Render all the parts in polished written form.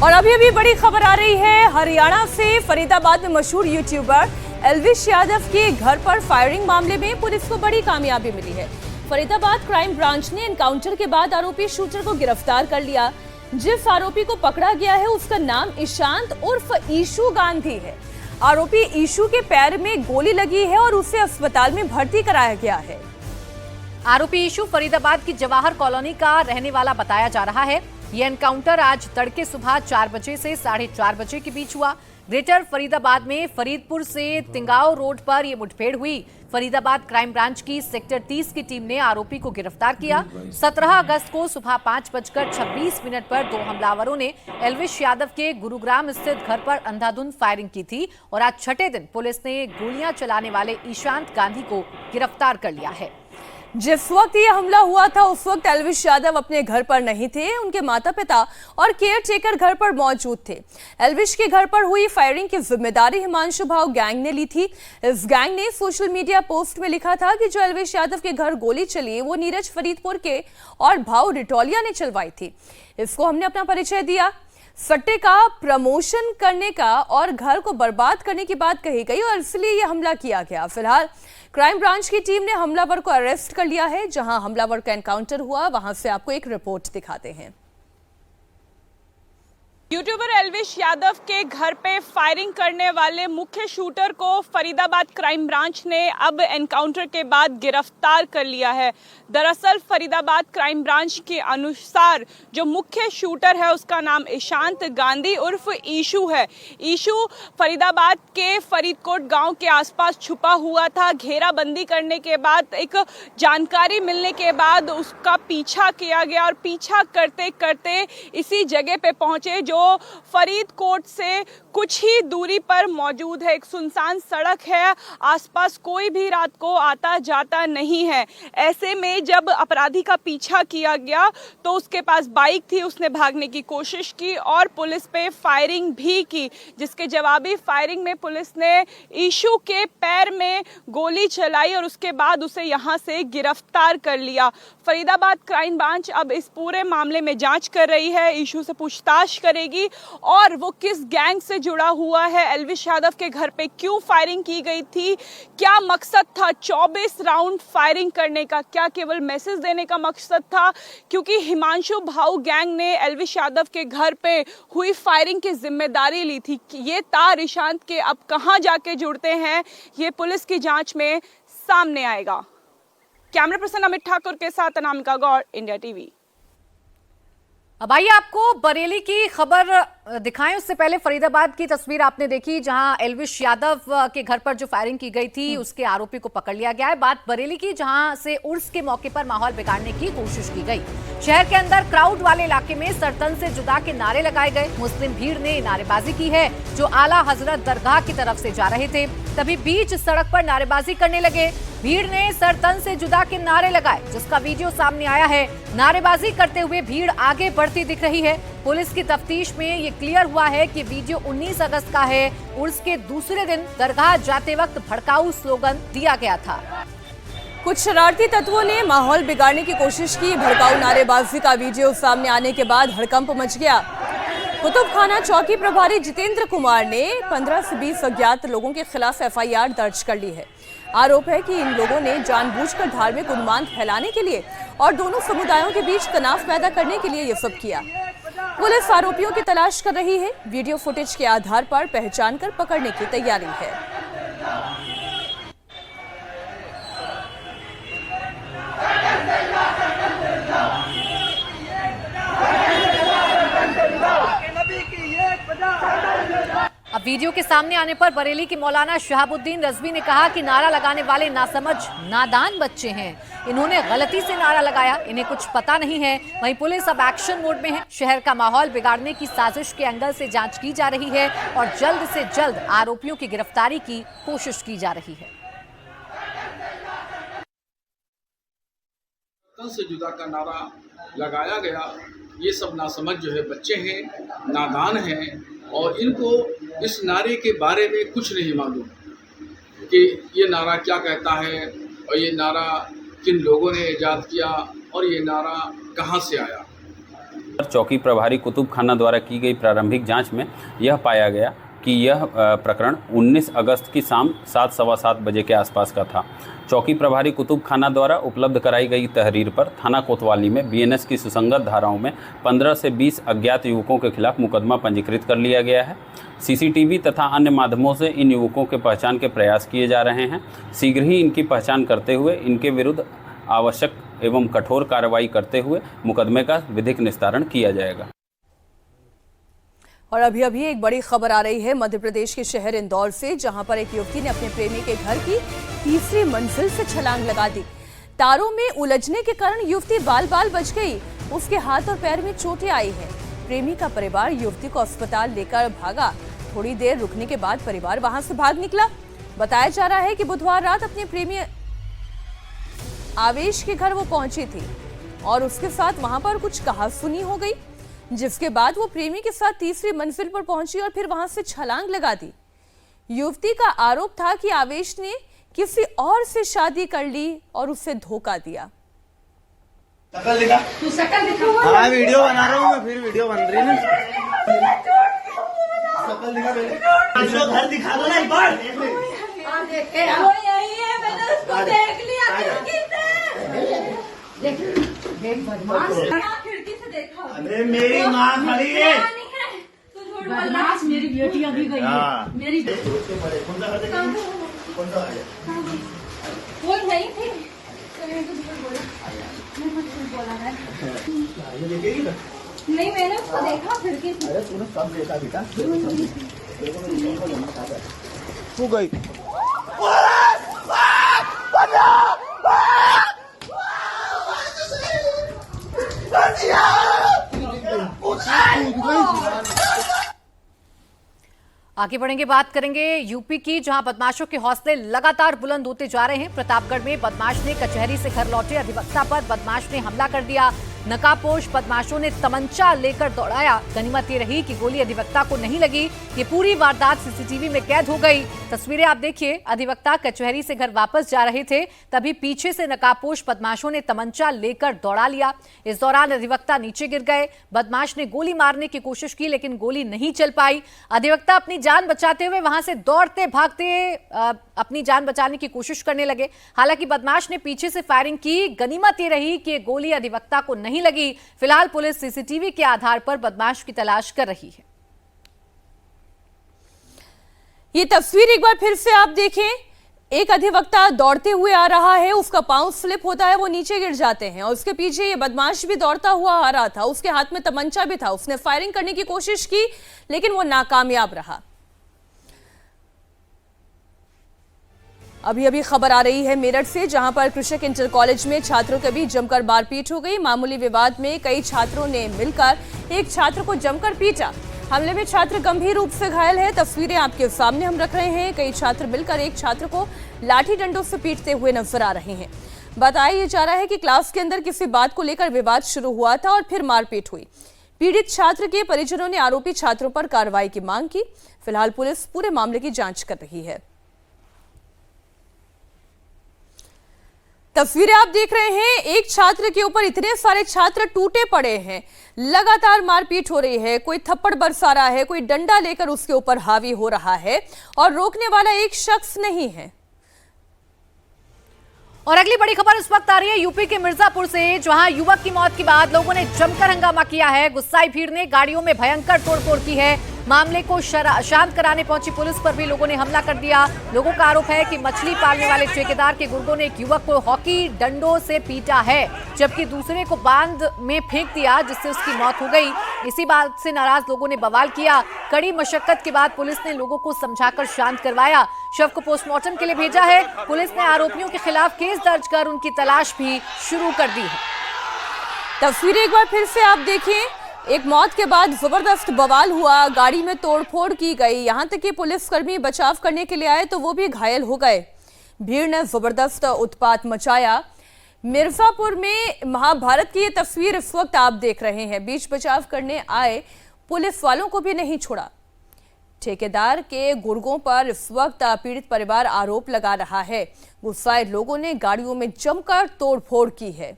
और अभी अभी बड़ी खबर आ रही है हरियाणा से। फरीदाबाद में मशहूर यूट्यूबर एल्विश यादव के घर पर फायरिंग मामले में पुलिस को बड़ी कामयाबी मिली है। फरीदाबाद क्राइम ब्रांच ने एनकाउंटर के बाद आरोपी शूटर को गिरफ्तार कर लिया। जिस आरोपी को पकड़ा गया है उसका नाम ईशांत उर्फ ईशू गांधी है। आरोपी ईशू के पैर में गोली लगी है और उसे अस्पताल में भर्ती कराया गया है। आरोपी ईशू फरीदाबाद की जवाहर कॉलोनी का रहने वाला बताया जा रहा है। यह एनकाउंटर आज तड़के सुबह 4 बजे से 4:30 बजे के बीच हुआ। ग्रेटर फरीदाबाद में फरीदपुर से तिंगाव रोड पर यह मुठभेड़ हुई। फरीदाबाद क्राइम ब्रांच की सेक्टर 30 की टीम ने आरोपी को गिरफ्तार किया। 17 अगस्त को सुबह 5:26 पर 2 हमलावरों ने एल्विश यादव के गुरुग्राम स्थित घर पर अंधाधुंध फायरिंग की थी और आज छठे दिन पुलिस ने गोलियां चलाने वाले ईशांत गांधी को गिरफ्तार कर लिया है। जिस वक्त ये हमला हुआ था उस वक्त एल्विश यादव अपने घर पर नहीं थे। उनके माता पिता और केयर टेकर घर पर मौजूद थे। एल्विश के घर पर हुई फायरिंग की जिम्मेदारी हिमांशु भाव गैंग ने ली थी। इस गैंग ने सोशल मीडिया पोस्ट में लिखा था कि जो एल्विश यादव के घर गोली चली वो नीरज फरीदपुर के और भाव रिटोलिया ने चलवाई थी। इसको हमने अपना परिचय दिया। सट्टे का प्रमोशन करने का और घर को बर्बाद करने की बात कही गई और इसलिए यह हमला किया गया। फिलहाल क्राइम ब्रांच की टीम ने हमलावर को अरेस्ट कर लिया है। जहां हमलावर का एनकाउंटर हुआ वहां से आपको एक रिपोर्ट दिखाते हैं। यूट्यूबर एल्विश यादव के घर पे फायरिंग करने वाले मुख्य शूटर को फरीदाबाद क्राइम ब्रांच ने अब एनकाउंटर के बाद गिरफ्तार कर लिया है। दरअसल फरीदाबाद क्राइम ब्रांच के अनुसार जो मुख्य शूटर है उसका नाम ईशांत गांधी उर्फ ईशू है। ईशू फरीदाबाद के फरीदकोट गांव के आसपास छुपा हुआ था। घेराबंदी करने के बाद एक जानकारी मिलने के बाद उसका पीछा किया गया और पीछा करते करते इसी जगह पे पहुंचे जो फरीदकोट से कुछ ही दूरी पर मौजूद है। एक सुनसान सड़क है, आसपास कोई भी रात को आता जाता नहीं है। ऐसे में जब अपराधी का पीछा किया गया तो उसके पास बाइक थी, उसने भागने की कोशिश की और पुलिस पे फायरिंग भी की, जिसके जवाबी फायरिंग में पुलिस ने ईशू के पैर में गोली चलाई और उसके बाद उसे यहां से गिरफ्तार कर लिया। फरीदाबाद क्राइम ब्रांच अब इस पूरे मामले में जांच कर रही है, ईशू से पूछताछ करेगी और वो किस गैंग से जुड़ा हुआ है, एल्विश यादव के घर पे क्यों फायरिंग की गई थी, क्या मकसद था 24 राउंड फायरिंग करने का, क्या केवल मैसेज देने का मकसद था, क्योंकि हिमांशु भाऊ गैंग ने एल्विश यादव के घर पे हुई फायरिंग की जिम्मेदारी ली थी। ये तार ईशांत के अब कहां जाके जुड़ते हैं ये पुलिस की जांच में सामने आएगा। कैमरा पर्सन अमित ठाकुर के साथ अनामिका गौड़, इंडिया टीवी। अब आइए आपको बरेली की खबर दिखाएं। उससे पहले फरीदाबाद की तस्वीर आपने देखी जहां एल्विश यादव के घर पर जो फायरिंग की गई थी उसके आरोपी को पकड़ लिया गया है। बात बरेली की जहां से उर्स के मौके पर माहौल बिगाड़ने की कोशिश की गई। शहर के अंदर क्राउड वाले इलाके में सरतन से जुदा के नारे लगाए गए। मुस्लिम भीड़ ने नारेबाजी की है जो आला हजरत दरगाह की तरफ से जा रहे थे, तभी बीच सड़क पर नारेबाजी करने लगे। भीड़ ने सरतन से जुदा के नारे लगाए जिसका वीडियो सामने आया है। नारेबाजी करते हुए भीड़ आगे बढ़ती दिख रही है। पुलिस की तफ्तीश में ये क्लियर हुआ है कि वीडियो 19 अगस्त का है। उर्स के दूसरे दिन दरगाह जाते वक्त भड़काऊ स्लोगन दिया गया था। कुछ शरारती तत्वों ने माहौल बिगाड़ने की कोशिश की। भड़काऊ नारेबाजी का वीडियो सामने आने के बाद हड़कंप मच गया। कुतुबखाना चौकी प्रभारी जितेंद्र कुमार ने 15 से 20 अज्ञात लोगों के खिलाफ FIR दर्ज कर ली है। आरोप है कि इन लोगों ने जानबूझकर धार्मिक उन्माद फैलाने के लिए और दोनों समुदायों के बीच तनाव पैदा करने के लिए ये सब किया। पुलिस आरोपियों की तलाश कर रही है। वीडियो फुटेज के आधार पर पहचान कर पकड़ने की तैयारी है। अब वीडियो के सामने आने पर बरेली की मौलाना शहाबुद्दीन रजवी ने कहा कि नारा लगाने वाले नासमझ नादान बच्चे हैं। इन्होंने गलती से नारा लगाया, इन्हें कुछ पता नहीं है। वहीं पुलिस अब एक्शन मोड में है। शहर का माहौल बिगाड़ने की साजिश के एंगल से जांच की जा रही है और जल्द से जल्द आरोपियों की गिरफ्तारी की कोशिश की जा रही है। से जुदा का नारा लगाया गया। ये सब नासमझ जो है बच्चे हैं, नादान हैं और इनको इस नारे के बारे में कुछ नहीं मालूम कि ये नारा क्या कहता है और ये नारा किन लोगों ने ईजाद किया और ये नारा कहाँ से आया। चौकी प्रभारी कुतुब खाना द्वारा की गई प्रारंभिक जांच में यह पाया गया कि यह प्रकरण 19 अगस्त की शाम 7:15 बजे के आसपास का था। चौकी प्रभारी कुतुब खाना द्वारा उपलब्ध कराई गई तहरीर पर थाना कोतवाली में बीएनएस की सुसंगत धाराओं में 15 से 20 अज्ञात युवकों के खिलाफ मुकदमा पंजीकृत कर लिया गया है। सीसीटीवी तथा अन्य माध्यमों से इन युवकों के पहचान के प्रयास किए जा रहे हैं। शीघ्र ही इनकी पहचान करते हुए इनके विरुद्ध आवश्यक एवं कठोर कार्रवाई करते हुए मुकदमे का विधिक निस्तारण किया जाएगा। और अभी एक बड़ी खबर आ रही है मध्य प्रदेश के शहर इंदौर से, जहां पर एक युवती ने अपने प्रेमी के घर की तीसरी मंजिल से छलांग लगा दी। तारों में उलझने के कारण युवती बाल बाल बच गई। उसके हाथ और पैर में चोटें आई हैं। प्रेमी का परिवार युवती को अस्पताल लेकर भागा। थोड़ी देर रुकने के बाद परिवार वहां से भाग निकला। बताया जा रहा है कि बुधवार रात अपने प्रेमी आवेश के घर वो पहुंची थी और उसके साथ वहां पर कुछ कहासुनी हो गई, जिसके बाद वो प्रेमी के साथ तीसरी मंजिल पर पहुंची और फिर वहां से छलांग लगा दी। युवती का आरोप था कि आवेश ने किसी और से शादी कर ली और उसे धोखा दिया। शकल दिखा, तू शकल दिखा। हाँ, वीडियो बना रहा हूँ मैं, फिर वीडियो बन रही है ना। शकल दिखा पहले, इसको घर दिखा दो ना एक बार। देखे वो यही है, मैंने उसको देख लिया देख बदमाश खिड़की से देखा। अरे मेरी माँ खड़ी है। बदमाश मेरी बेटी अभी गई है। मेरी कौन सा वो नहीं थी। नहीं, मैंने उसको देखा खिड़की से। अरे तूने कब देखा बेटा? तू गई। आगे बढ़ेंगे, बात करेंगे यूपी की, जहां बदमाशों के हौसले लगातार बुलंद होते जा रहे हैं। प्रतापगढ़ में बदमाश ने कचहरी से घर लौटे अधिवक्ता पर बदमाश ने हमला कर दिया। नकाबपोश बदमाशों ने तमंचा लेकर दौड़ाया। गनीमत ये रही कि गोली अधिवक्ता को नहीं लगी। ये पूरी वारदात सीसीटीवी में कैद हो गई। तस्वीरें आप देखिए, अधिवक्ता कचहरी से घर वापस जा रहे थे, तभी पीछे से नकाबपोश बदमाशों ने तमंचा लेकर दौड़ा लिया। इस दौरान अधिवक्ता नीचे गिर गए। बदमाश ने गोली मारने की कोशिश की, लेकिन गोली नहीं चल पाई। अधिवक्ता अपनी जान बचाते हुए वहां से दौड़ते भागते अपनी जान बचाने की कोशिश करने लगे। हालांकि बदमाश ने पीछे से फायरिंग की। गनीमत ये रही कि गोली अधिवक्ता को नहीं लगी। फिलहाल पुलिस सीसीटीवी के आधार पर बदमाश की तलाश कर रही है। ये तस्वीर एक बार फिर से आप देखें। एक अधिवक्ता दौड़ते हुए आ रहा है, उसका पांव स्लिप होता है, वो नीचे गिर जाते हैं और उसके पीछे ये बदमाश भी दौड़ता हुआ आ रहा था। उसके हाथ में तमंचा भी था। उसने फायरिंग करने की कोशिश की, लेकिन वो नाकामयाब रहा। अभी खबर आ रही है मेरठ से, जहां पर कृषक इंटर कॉलेज में छात्रों के बीच जमकर मारपीट हो गई। मामूली विवाद में कई छात्रों ने मिलकर एक छात्र को जमकर पीटा। हमले में छात्र गंभीर रूप से घायल है। तस्वीरें आपके सामने हम रख रहे हैं। कई छात्र मिलकर एक छात्र को लाठी डंडों से पीटते हुए नजर आ रहे हैं। बताया जा रहा है कि क्लास के अंदर किसी बात को लेकर विवाद शुरू हुआ था और फिर मारपीट हुई। पीड़ित छात्र के परिजनों ने आरोपी छात्रों पर कार्रवाई की मांग की। फिलहाल पुलिस पूरे मामले की जांच कर रही है। तस्वीरें आप देख रहे हैं। एक छात्र के ऊपर इतने सारे छात्र टूटे पड़े हैं। लगातार मारपीट हो रही है। कोई थप्पड़ बरसा रहा है, कोई डंडा लेकर उसके ऊपर हावी हो रहा है और रोकने वाला एक शख्स नहीं है। और अगली बड़ी खबर इस वक्त आ रही है यूपी के मिर्जापुर से, जहां युवक की मौत के बाद लोगों ने जमकर हंगामा किया है। गुस्साई भीड़ ने गाड़ियों में भयंकर तोड़फोड़ की है। मामले को शांत कराने पहुंची पुलिस पर भी लोगों ने हमला कर दिया। लोगों का आरोप है कि मछली पालने वाले ठेकेदार के गुर्गों ने एक युवक को हॉकी डंडों से पीटा है, जबकि दूसरे को बांध में फेंक दिया, जिससे उसकी मौत हो गई। इसी बात से नाराज लोगों ने बवाल किया। कड़ी मशक्कत के बाद पुलिस ने लोगों को समझाकर शांत करवाया। शव को पोस्टमार्टम के लिए भेजा है। पुलिस ने आरोपियों के खिलाफ केस दर्ज कर उनकी तलाश भी शुरू कर दी है। तस्वीरें एक बार फिर से आप देखें। एक मौत के बाद जबरदस्त बवाल हुआ, गाड़ी में तोड़फोड़ की गई, यहां तक कि पुलिसकर्मी बचाव करने के लिए आए तो वो भी घायल हो गए। भीड़ ने जबरदस्त उत्पात मचाया। मिर्जापुर में महाभारत की ये तस्वीर इस वक्त आप देख रहे हैं। बीच बचाव करने आए पुलिस वालों को भी नहीं छोड़ा। ठेकेदार के गुर्गों पर इस वक्त पीड़ित परिवार आरोप लगा रहा है। गुस्साए लोगों ने गाड़ियों में जमकर तोड़फोड़ की है।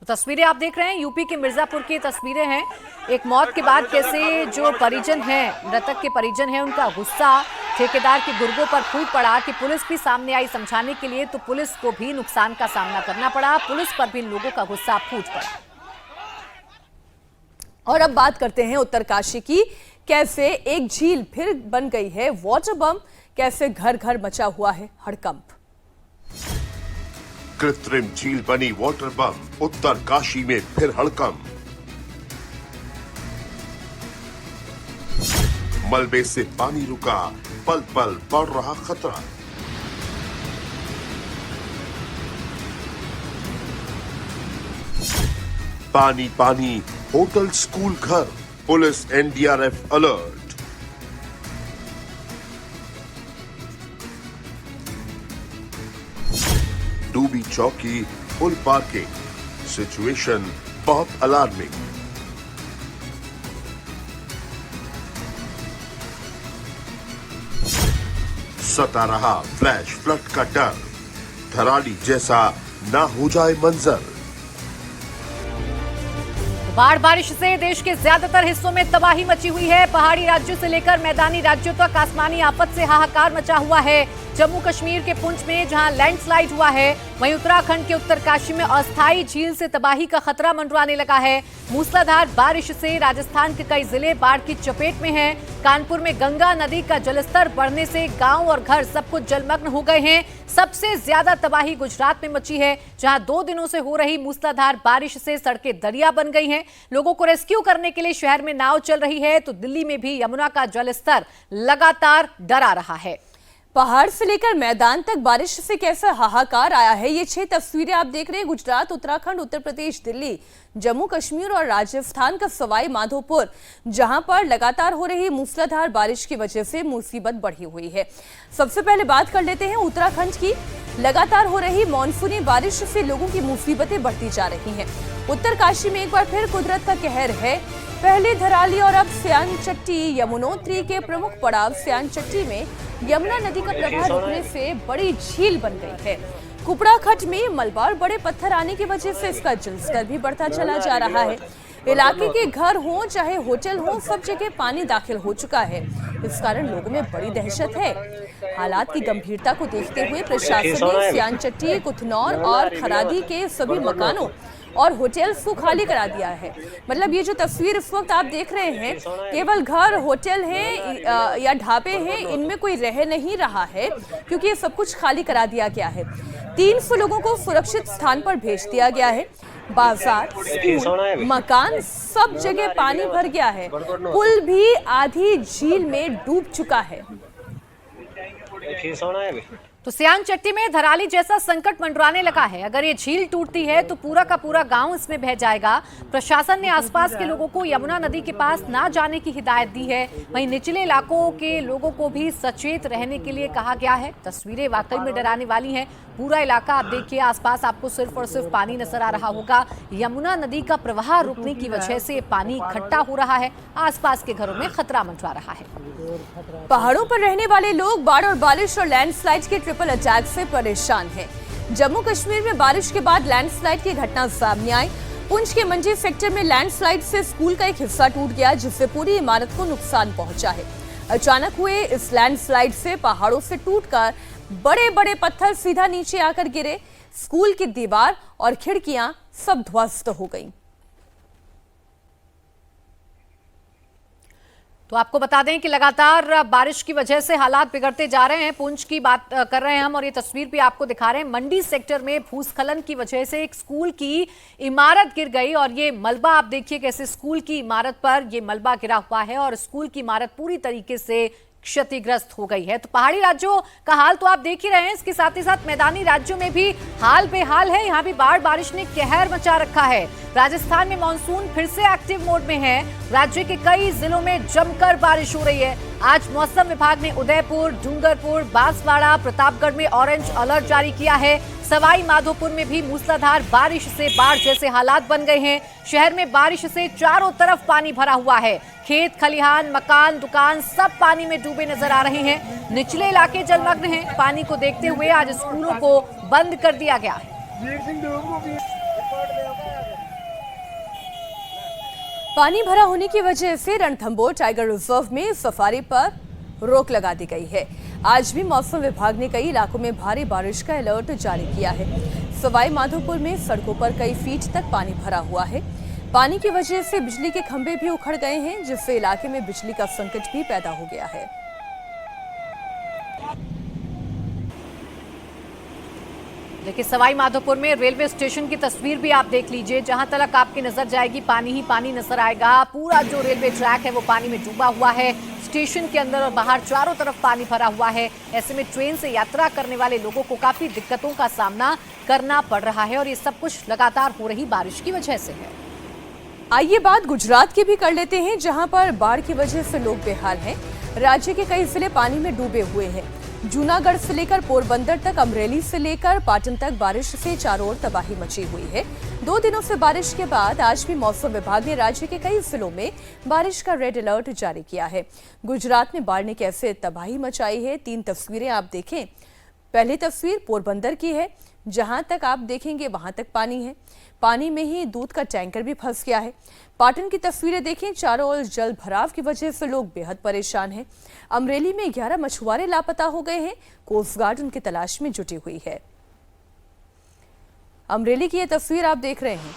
तो तस्वीरें आप देख रहे हैं, यूपी के मिर्जापुर की तस्वीरें हैं। एक मौत के बाद कैसे जो परिजन हैं, मृतक के परिजन हैं, उनका गुस्सा ठेकेदार के गुर्गों पर फूट पड़ा कि पुलिस भी सामने आई समझाने के लिए, तो पुलिस को भी नुकसान का सामना करना पड़ा, पुलिस पर भी लोगों का गुस्सा फूट पड़ा। और अब बात करते हैं उत्तरकाशी की। कैसे एक झील फिर बन गई है वाटर बम, कैसे घर घर मचा हुआ है हड़कंप। कृत्रिम झील बनी वाटर बम, उत्तरकाशी में फिर हड़कंप। मलबे से पानी रुका, पल पल बढ़ रहा खतरा। पानी पानी होटल, स्कूल, घर, पुलिस एनडीआरएफ अलर्ट। डूबी चौकी, फुल पार्किंग, सिचुएशन बहुत अलार्मिंग। सता रहा फ्लैश फ्लड का डर, धराली जैसा ना हो जाए मंजर। बाढ़ बारिश से देश के ज्यादातर हिस्सों में तबाही मची हुई है। पहाड़ी राज्यों से लेकर मैदानी राज्यों तक आसमानी आफत से हाहाकार मचा हुआ है। जम्मू कश्मीर के पुंछ में जहां लैंडस्लाइड हुआ है, वहीं उत्तराखंड के उत्तरकाशी में अस्थायी झील से तबाही का खतरा मंडराने लगा है। मूसलाधार बारिश से राजस्थान के कई जिले बाढ़ की चपेट में हैं। कानपुर में गंगा नदी का जलस्तर बढ़ने से गांव और घर सब कुछ जलमग्न हो गए हैं। सबसे ज्यादा तबाही गुजरात में मची है, जहां 2 दिनों से हो रही मूसलाधार बारिश से सड़कें दरिया बन गई हैं। लोगों को रेस्क्यू करने के लिए शहर में नाव चल रही है, तो दिल्ली में भी यमुना का जलस्तर लगातार डरा रहा है। पहाड़ से लेकर मैदान तक बारिश से कैसा हाहाकार आया है। ये 6 तस्वीरें आप देख रहे हैं। गुजरात, उत्तराखंड, उत्तर प्रदेश, दिल्ली, जम्मू कश्मीर और राजस्थान का सवाई माधोपुर, जहां पर लगातार हो रही मूसलाधार बारिश की वजह से मुसीबत बढ़ी हुई है। सबसे पहले बात कर लेते हैं उत्तराखंड की। लगातार हो रही मानसूनी बारिश से लोगों की मुसीबतें बढ़ती जा रही हैं। उत्तरकाशी में एक बार फिर कुदरत का कहर है। पहले धराली और अब स्यान चट्टी। यमुनोत्री के प्रमुख पड़ाव स्यान चट्टी में यमुना नदी का प्रवाह रुकने से बड़ी झील बन गई है। कुपड़ा खड्ड में मलबा और बड़े पत्थर आने की वजह से इसका जलस्तर भी बढ़ता चला जा रहा है। इलाके के घर हो चाहे होटल हो, सब जगह पानी दाखिल हो चुका है। इस कारण लोगों में बड़ी दहशत है। हालात की गंभीरता को देखते हुए प्रशासन ने स्यान चट्टी, कुथनौर और खरादी के सभी मकानों और होटल्स को खाली करा दिया है। मतलब ये जो तस्वीर इस वक्त आप देख रहे हैं, केवल घर, होटल हैं या ढाबे हैं, इनमें कोई रह नहीं रहा है, क्योंकि ये सब कुछ खाली करा दिया गया है। 300 लोगों को सुरक्षित स्थान पर भेज दिया गया है। बाजार, स्कूल, मकान, सब जगह पानी भर गया है। पुल भी आधी झील में डूब चुका है। तो स्यान चट्टी में धराली जैसा संकट मंडराने लगा है। अगर ये झील टूटती है तो पूरा का पूरा गांव इसमें बह जाएगा। प्रशासन ने आसपास के लोगों को यमुना नदी के पास ना जाने की हिदायत दी है। वहीं निचले इलाकों के लोगों को भी सचेत रहने के लिए कहा गया है। तस्वीरें वाकई में डराने वाली हैं। पूरा इलाका आप देखिए, आसपास आपको सिर्फ और सिर्फ पानी नजर आ रहा होगा। यमुना नदी का प्रवाह रुकने की वजह से पानी इकट्ठा हो रहा है। आसपास के घरों में खतरा मंडरा रहा है। पहाड़ों पर रहने वाले लोग बाढ़ और बारिश और लैंडस्लाइड के ट्रिपल अटैक से परेशान हैं। जम्मू कश्मीर में बारिश के बाद लैंडस्लाइड की घटना सामने आई। पुंछ के मंडी सेक्टर में लैंडस्लाइड से स्कूल का एक हिस्सा टूट गया, जिससे पूरी इमारत को नुकसान पहुंचा है। अचानक हुए इस लैंडस्लाइड से पहाड़ों से टूटकर बड़े बड़े पत्थर सीधा नीचे आकर गिरे। स्कूल की दीवार और खिड़कियां सब ध्वस्त हो गईं। तो आपको बता दें कि लगातार बारिश की वजह से हालात बिगड़ते जा रहे हैं। पुंछ की बात कर रहे हैं हम और ये तस्वीर भी आपको दिखा रहे हैं। मंडी सेक्टर में भूस्खलन की वजह से एक स्कूल की इमारत गिर गई और ये मलबा आप देखिए कैसे स्कूल की इमारत पर ये मलबा गिरा हुआ है और स्कूल की इमारत पूरी तरीके से क्षतिग्रस्त हो गई है। तो पहाड़ी राज्यों का हाल तो आप देख ही रहे हैं, इसके साथ ही साथ मैदानी राज्यों में भी हाल बेहाल है। यहाँ भी बाढ़ बारिश ने कहर मचा रखा है। राजस्थान में मानसून फिर से एक्टिव मोड में है। राज्य के कई जिलों में जमकर बारिश हो रही है। आज मौसम विभाग ने उदयपुर, डूंगरपुर, बांसवाड़ा, प्रतापगढ़ में ऑरेंज अलर्ट जारी किया है। सवाई माधोपुर में भी मूसलाधार बारिश से बाढ़ जैसे हालात बन गए हैं। शहर में बारिश से चारों तरफ पानी भरा हुआ है। खेत, खलिहान, मकान, दुकान सब पानी में डूबे नजर आ रहे हैं। निचले इलाके जलमग्न हैं। पानी को देखते हुए आज स्कूलों को बंद कर दिया गया है। पानी भरा होने की वजह से रणथंभौर टाइगर रिजर्व में सफारी पर रोक लगा दी गई है। आज भी मौसम विभाग ने कई इलाकों में भारी बारिश का अलर्ट जारी किया है। सवाई माधोपुर में सड़कों पर कई फीट तक पानी भरा हुआ है। पानी की वजह से बिजली के खंभे भी उखड़ गए हैं, जिससे इलाके में बिजली का संकट भी पैदा हो गया है। देखिए, सवाई माधोपुर में रेलवे स्टेशन की तस्वीर भी आप देख लीजिए। जहां तक आपकी नजर जाएगी पानी ही पानी नजर आएगा। पूरा जो रेलवे ट्रैक है वो पानी में डूबा हुआ है। स्टेशन के अंदर और बाहर चारों तरफ पानी भरा हुआ है। ऐसे में ट्रेन से यात्रा करने वाले लोगों को काफी दिक्कतों का सामना करना पड़ रहा है और ये सब कुछ लगातार हो रही बारिश की वजह से है। आइए बात गुजरात की भी कर लेते हैं, जहां पर बाढ़ की वजह से लोग बेहाल हैं। राज्य के कई जिले पानी में डूबे हुए हैं। जूनागढ़ से लेकर पोरबंदर तक, अमरेली से लेकर पाटन तक बारिश से चारों ओर तबाही मची हुई है। 2 दिनों से बारिश के बाद आज भी मौसम विभाग ने राज्य के कई जिलों में बारिश का रेड अलर्ट जारी किया है। गुजरात में बाढ़ ने कैसे तबाही मचाई है, 3 तस्वीरें आप देखें। पहली तस्वीर पोरबंदर की है, जहां तक आप देखेंगे वहां तक पानी है। पानी में ही दूध का टैंकर भी फंस गया है। पाटन की तस्वीरें देखें, चारों ओर जल भराव की वजह से लोग बेहद परेशान हैं। अमरेली में 11 मछुआरे लापता हो गए हैं। कोस्ट गार्ड उनकी तलाश में जुटी हुई है। अमरेली की यह तस्वीर आप देख रहे हैं।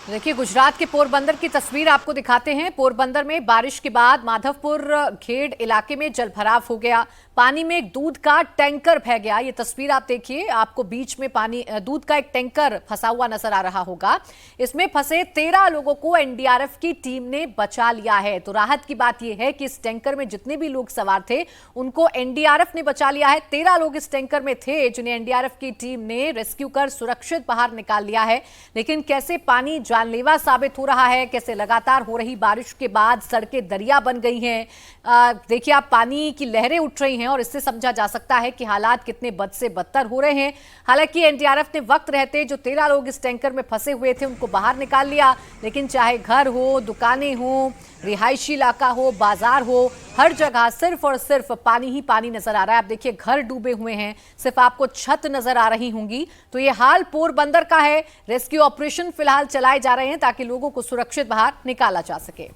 देखिए, गुजरात के पोरबंदर की तस्वीर आपको दिखाते हैं। पोरबंदर में बारिश के बाद माधवपुर खेड़ इलाके में जलभराव हो गया। पानी में एक दूध का टैंकर बह गया। ये तस्वीर आप देखिए, आपको बीच में पानी दूध का एक टैंकर फंसा हुआ नजर आ रहा होगा। इसमें फंसे 13 लोगों को एनडीआरएफ की टीम ने बचा लिया है। तो राहत की बात यह है कि इस टैंकर में जितने भी लोग सवार थे उनको एनडीआरएफ ने बचा लिया है। 13 लोग इस टैंकर में थे जिन्हें एनडीआरएफ की टीम ने रेस्क्यू कर सुरक्षित बाहर निकाल लिया है। लेकिन कैसे पानी जानलेवा साबित हो रहा है, कैसे लगातार हो रही बारिश के बाद सड़कें दरिया बन गई हैं। देखिए, आप पानी की लहरें उठ रही हैं और इससे समझा जा सकता है कि हालात कितने बद से बदतर हो रहे हैं। हालांकि एनडीआरएफ ने वक्त रहते जो 13 लोग इस टैंकर में फंसे हुए थे उनको बाहर निकाल लिया। लेकिन चाहे घर हो, दुकानें हो, रिहायशी इलाका हो, बाजार हो, हर जगह सिर्फ और सिर्फ पानी ही पानी नजर आ रहा है। आप देखिए, घर डूबे हुए हैं, सिर्फ आपको छत नजर आ रही होंगी। तो ये हाल पोरबंदर का है। रेस्क्यू ऑपरेशन फिलहाल चलाए जा रहे हैं ताकि लोगों को सुरक्षित बाहर निकाला जा सके।